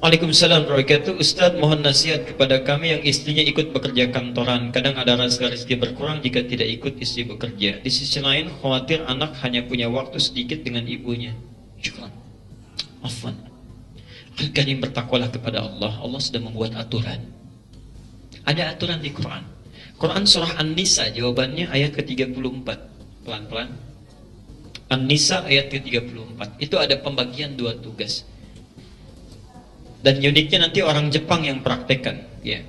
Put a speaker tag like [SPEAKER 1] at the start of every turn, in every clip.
[SPEAKER 1] Waalaikumsalam warahmatullahi wabarakatuh. Ustaz, mohon nasihat kepada kami yang istrinya ikut bekerja kantoran. Kadang ada rasa rezeki berkurang jika tidak ikut istri bekerja. Di sisi lain, khawatir anak hanya punya waktu sedikit dengan ibunya. Syukran. Afwan. Karim, bertakwalah kepada Allah. Allah sudah membuat aturan. Ada aturan di Quran. Quran surah An-Nisa, jawabannya ayat ke-34. Pelan-pelan. An-Nisa ayat ke-34. Itu ada pembagian dua tugas. Dan uniknya nanti orang Jepang yang praktekkan, ya.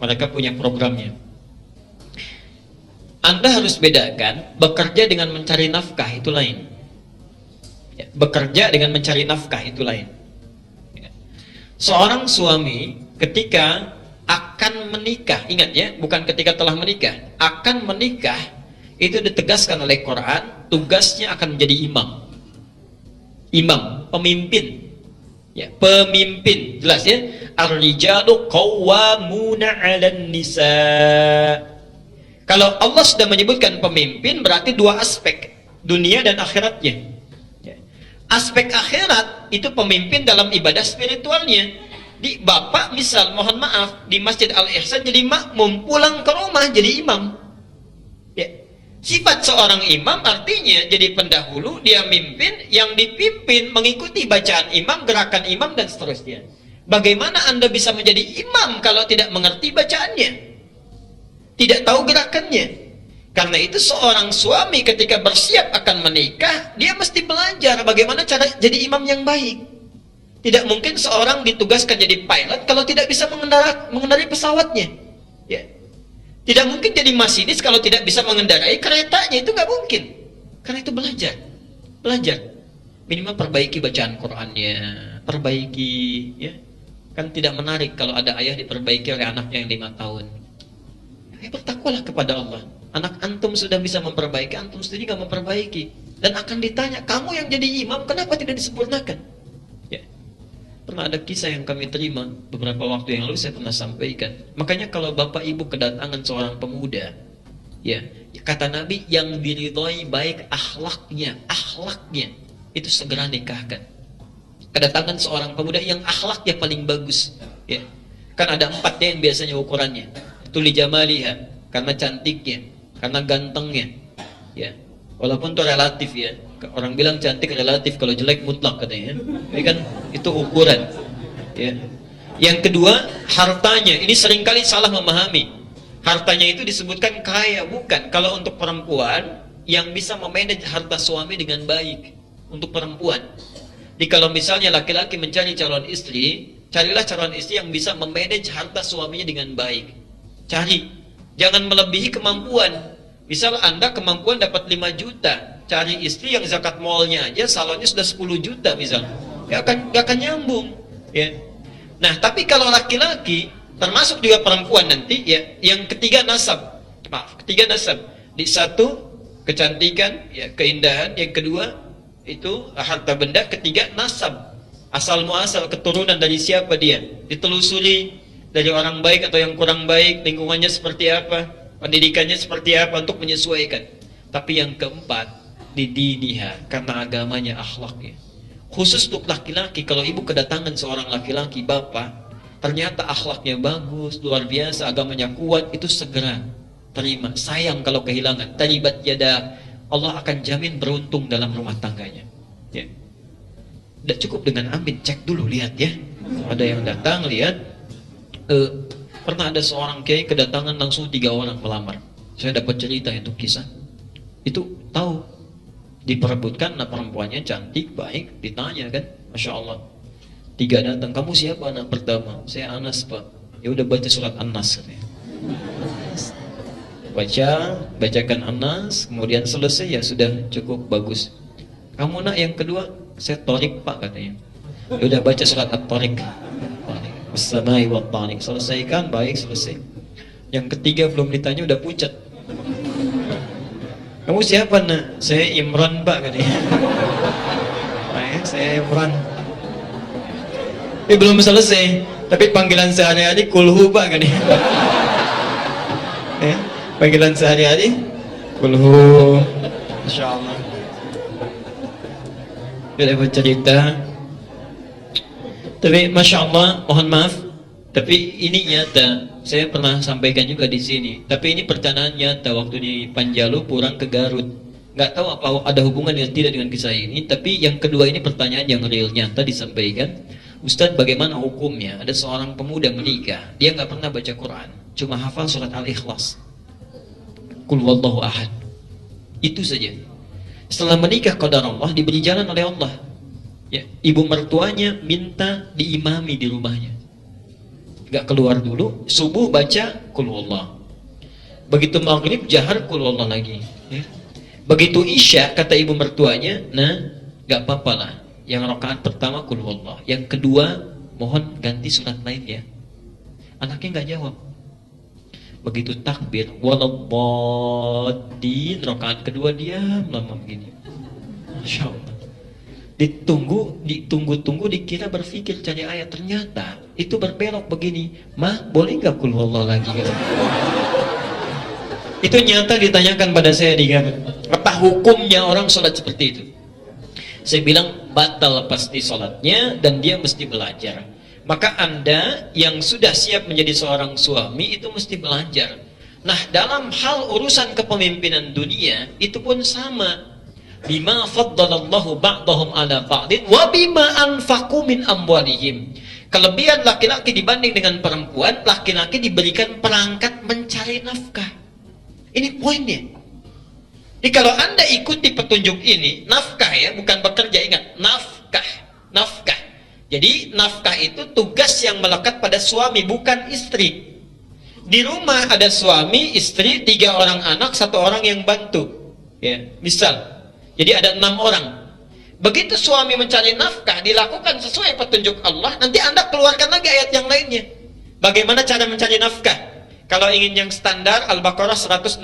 [SPEAKER 1] Mereka punya programnya. Anda harus bedakan bekerja dengan mencari nafkah itu lain. Ya, bekerja dengan mencari nafkah itu lain. Ya. Seorang suami ketika akan menikah, ingat ya, bukan ketika telah menikah, akan menikah, itu ditegaskan oleh Quran, tugasnya akan menjadi imam. Imam, pemimpin. Ya, pemimpin, jelas ya. Ar-rijalu qawwamuna 'alan nisa. Kalau Allah sudah menyebutkan pemimpin, berarti dua aspek, dunia dan akhiratnya. Ya. Aspek akhirat itu pemimpin dalam ibadah spiritualnya. Di bapak misal, mohon maaf, di Masjid Al-Ihsan jadi makmum, pulang ke rumah jadi imam. Ya. Sifat seorang imam artinya jadi pendahulu, dia mimpin, yang dipimpin mengikuti bacaan imam, gerakan imam, dan seterusnya. Bagaimana Anda bisa menjadi imam kalau tidak mengerti bacaannya? Tidak tahu gerakannya. Karena itu seorang suami ketika bersiap akan menikah, dia mesti belajar bagaimana cara jadi imam yang baik. Tidak mungkin seorang ditugaskan jadi pilot kalau tidak bisa mengendarai pesawatnya. Ya. Tidak mungkin jadi masinis kalau tidak bisa mengendarai keretanya, itu nggak mungkin. Karena itu belajar. Minimal perbaiki bacaan Qurannya, perbaiki, ya. Kan tidak menarik kalau ada ayah diperbaiki oleh anaknya yang 5 tahun. Ya, bertakwalah kepada Allah. Anak antum sudah bisa memperbaiki, antum sendiri nggak memperbaiki, dan akan ditanya, kamu yang jadi imam kenapa tidak disempurnakan? Ya. Pernah ada kisah yang kami terima beberapa waktu yang lalu, saya pernah sampaikan. Makanya kalau bapak ibu kedatangan seorang pemuda, ya, kata Nabi, yang diridhoi baik akhlaknya, itu segera nikahkan. Kedatangan seorang pemuda yang akhlaknya paling bagus, ya. Kan ada 4 yang biasanya ukurannya. Tuli jamaliha, karena cantiknya, karena gantengnya, ya. Walaupun itu relatif ya. Orang bilang cantik relatif, kalau jelek mutlak katanya. Ini kan itu ukuran. Ya. Yang kedua, hartanya. Ini seringkali salah memahami. Hartanya itu disebutkan kaya, bukan. Kalau untuk perempuan yang bisa memanage harta suami dengan baik, untuk perempuan. Jadi kalau misalnya laki-laki mencari calon istri, carilah calon istri yang bisa memanage harta suaminya dengan baik. Cari, jangan melebihi kemampuan. Misal Anda kemampuan dapat 5 juta, cari istri yang zakat malnya aja salonnya sudah 10 juta misalnya, gak akan nyambung, ya. Nah, tapi kalau laki-laki, termasuk juga perempuan nanti, ya, yang ketiga nasab. Ketiga nasab. Di satu, kecantikan, ya, keindahan. Yang kedua, itu harta benda. Ketiga, nasab. Asal muasal, keturunan dari siapa dia. Ditelusuri dari orang baik atau yang kurang baik, lingkungannya seperti apa, pendidikannya seperti apa, untuk menyesuaikan. Tapi yang keempat, didiniha, karena agamanya, akhlaknya. Khusus untuk laki-laki, kalau ibu kedatangan seorang laki-laki, bapak, ternyata akhlaknya bagus, luar biasa, agamanya kuat, itu segera terima. Sayang kalau kehilangan. Taribat yada, Allah akan jamin beruntung dalam rumah tangganya. Ya. Tidak cukup dengan amin, cek dulu, lihat ya. Ada yang datang, lihat. Pernah ada seorang kiai kedatangan langsung 3 orang melamar. Saya dapat cerita itu kisah. Itu tahu diperebutkan, nah perempuannya cantik, baik, ditanya kan, masya Allah. 3 datang, kamu siapa anak pertama? Saya Anas pak. Ya udah baca surat An-Nas katanya. Bacakan An-Nas, kemudian selesai, ya sudah cukup bagus. Kamu nak yang kedua? Saya Torik pak katanya. Ya udah baca surat At-Torik. As-samai wa at-tariq. Selesaikan, baik, selesai. Yang ketiga belum ditanya udah pucat. Kamu siapa nak? Saya Imran pak katanya. Baik, saya Imran. Ini belum selesai, tapi panggilan sehari-hari kulhu pak katanya. Panggilan sehari-hari kulhu. Masya Allah. Dia dapat cerita. Tapi Masya Allah, mohon maaf, tapi ini nyata. Saya pernah sampaikan juga di sini. Tapi ini pertanyaan nyata waktu di Panjalu pulang ke Garut. Nggak tahu apa ada hubungan yang tidak dengan kisah ini. Tapi yang kedua ini pertanyaan yang real nyata disampaikan. Ustadz, bagaimana hukumnya? Ada seorang pemuda menikah, dia nggak pernah baca Quran, cuma hafal surat Al-Ikhlas, Qul Huwallahu Ahad. Itu saja. Setelah menikah qadarullah diberi jalan oleh Allah. Ya, ibu mertuanya minta diimami di rumahnya. Gak keluar dulu, subuh baca Qul Huwallah. Begitu maghrib jahar Qul Huwallah lagi. Ya. Begitu isya kata ibu mertuanya, nah gak apa-apa lah. Yang rakaat pertama Qul Huwallah, yang kedua mohon ganti surat lain ya. Anaknya gak jawab. Begitu takbir waladdallin, rakaat kedua diam lama begini. Masya Allah. Ditunggu dikira berpikir cari ayat, ternyata itu berbelok begini. Mah boleh nggak Qul Huwallah lagi? Itu nyata ditanyakan pada saya di Garut. Apa hukumnya orang sholat seperti itu? Saya bilang batal pasti sholatnya dan dia mesti belajar. Maka Anda yang sudah siap menjadi seorang suami itu mesti belajar. Nah, dalam hal urusan kepemimpinan dunia itu pun sama. Bima faddalallahu ba'dahum ala ba'din wa bima anfaqu min amwalihim. Kelebihan laki-laki dibanding dengan perempuan, laki-laki diberikan perangkat mencari nafkah. Ini poinnya. Jadi kalau Anda ikuti petunjuk ini, nafkah ya, bukan bekerja, ingat, nafkah. Jadi nafkah itu tugas yang melekat pada suami, bukan istri. Di rumah ada suami, istri, 3 orang anak, 1 orang yang bantu. Ya, misal. Jadi ada 6 orang. Begitu suami mencari nafkah, dilakukan sesuai petunjuk Allah, nanti Anda keluarkan lagi ayat yang lainnya. Bagaimana cara mencari nafkah? Kalau ingin yang standar, Al-Baqarah 168,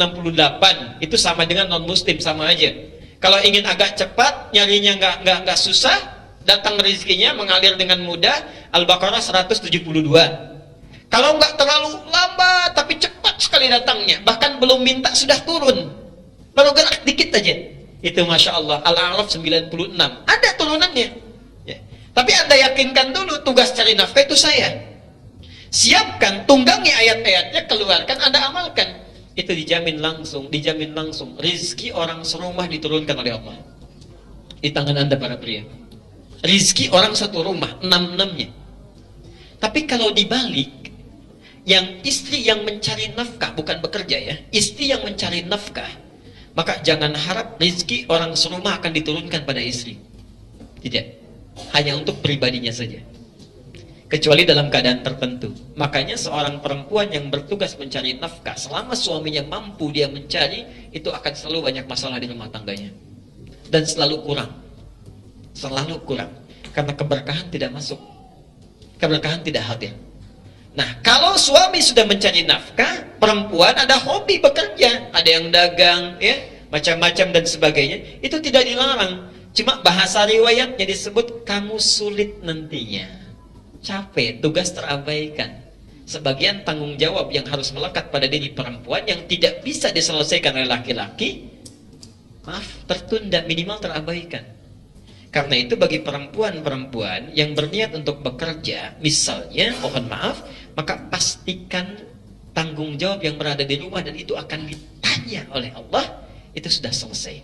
[SPEAKER 1] itu sama dengan non-muslim, sama aja. Kalau ingin agak cepat, nyarinya nggak susah, datang rezekinya mengalir dengan mudah, Al-Baqarah 172. Kalau nggak terlalu lambat, tapi cepat sekali datangnya, bahkan belum minta sudah turun, baru gerak dikit aja, itu Masya Allah, Al-A'raf 96, ada turunannya ya. Tapi Anda yakinkan dulu, tugas cari nafkah itu saya. Siapkan, tunggangi ayat-ayatnya, keluarkan, Anda amalkan. Itu dijamin langsung. Rizki orang serumah diturunkan oleh Allah di tangan Anda para pria. Rizki orang satu rumah, 6-6-nya. Tapi kalau dibalik, yang istri yang mencari nafkah, bukan bekerja ya, istri yang mencari nafkah, maka jangan harap rizki orang serumah akan diturunkan pada istri. Tidak. Hanya untuk pribadinya saja. Kecuali dalam keadaan tertentu. Makanya seorang perempuan yang bertugas mencari nafkah, selama suaminya mampu dia mencari, itu akan selalu banyak masalah di rumah tangganya. Dan selalu kurang. Karena keberkahan tidak masuk. Keberkahan tidak hadir. Nah, kalau suami sudah mencari nafkah, perempuan ada hobi bekerja, ada yang dagang, ya, macam-macam dan sebagainya, itu tidak dilarang. Cuma bahasa riwayatnya disebut kamu sulit nantinya. Capek, tugas terabaikan. Sebagian tanggung jawab yang harus melekat pada diri perempuan yang tidak bisa diselesaikan oleh laki-laki, maaf, tertunda, minimal terabaikan. Karena itu bagi perempuan-perempuan yang berniat untuk bekerja, misalnya, mohon maaf, maka pastikan tanggung jawab yang berada di rumah dan itu akan ditanya oleh Allah, itu sudah selesai.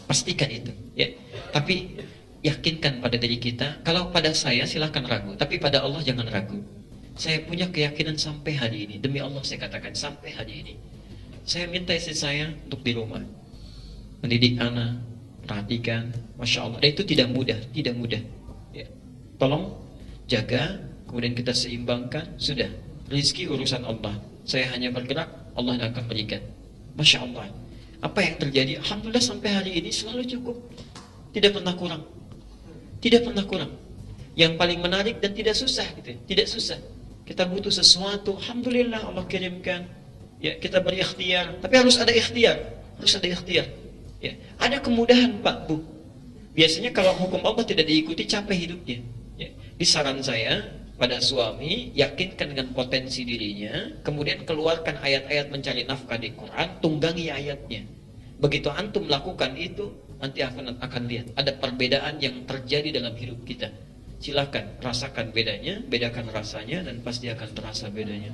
[SPEAKER 1] Pastikan itu, ya. Tapi yakinkan pada diri kita. Kalau pada saya silahkan ragu, tapi pada Allah jangan ragu. Saya punya keyakinan sampai hari ini, demi Allah saya katakan, sampai hari ini saya minta istri saya untuk di rumah mendidik anak, perhatikan, Masya Allah. Dan itu tidak mudah ya. Tolong jaga, kemudian kita seimbangkan. Sudah, rezeki urusan Allah, saya hanya bergerak, Allah yang akan berikan. Masya Allah. Apa yang terjadi? Alhamdulillah sampai hari ini selalu cukup, tidak pernah kurang. Yang paling menarik dan tidak susah gitu. Tidak susah. Kita butuh sesuatu, alhamdulillah Allah kirimkan. Ya, kita berikhtiar, tapi harus ada ikhtiar. Ya, ada kemudahan Pak Bu. Biasanya kalau hukum Allah tidak diikuti, capek hidupnya. Ya, di saran saya pada suami, yakinkan dengan potensi dirinya, kemudian keluarkan ayat-ayat mencari nafkah di Quran, tunggangi ayatnya. Begitu antum lakukan itu, nanti akan lihat ada perbedaan yang terjadi dalam hidup kita. Silahkan rasakan bedanya, bedakan rasanya, dan pasti akan terasa bedanya.